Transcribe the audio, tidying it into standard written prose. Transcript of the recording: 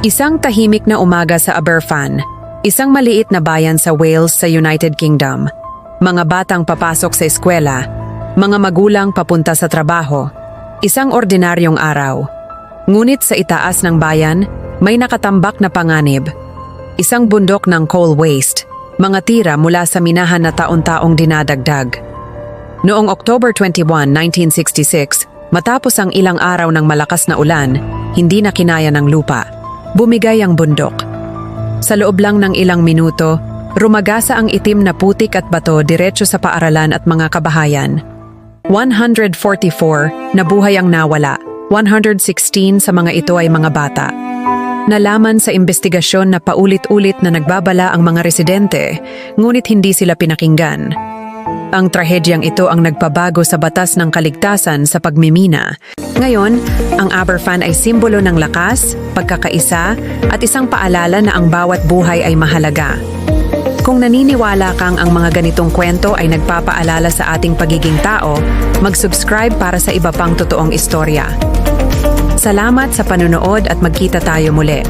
Isang tahimik na umaga sa Aberfan, isang maliit na bayan sa Wales sa United Kingdom. Mga batang papasok sa eskwela, mga magulang papunta sa trabaho. Isang ordinaryong araw. Ngunit sa itaas ng bayan, may nakatambak na panganib. Isang bundok ng coal waste, mga tira mula sa minahan na taon-taong dinadagdag. Noong October 21, 1966, matapos ang ilang araw ng malakas na ulan, hindi na kinaya ng lupa. Bumigay ang bundok. Sa loob lang ng ilang minuto, rumagasa ang itim na putik at bato diretso sa paaralan at mga kabahayan. 144 na buhay ang nawala, 116 sa mga ito ay mga bata. Nalaman sa investigasyon na paulit-ulit na nagbabala ang mga residente, ngunit hindi sila pinakinggan. Ang trahedyang ito ang nagpabago sa batas ng kaligtasan sa pagmimina. Ngayon, ang Aberfan ay simbolo ng lakas, pagkakaisa, at isang paalala na ang bawat buhay ay mahalaga. Kung naniniwala kang ang mga ganitong kwento ay nagpapaalala sa ating pagiging tao, mag-subscribe para sa iba pang totoong istorya. Salamat sa panonood at magkita tayo muli.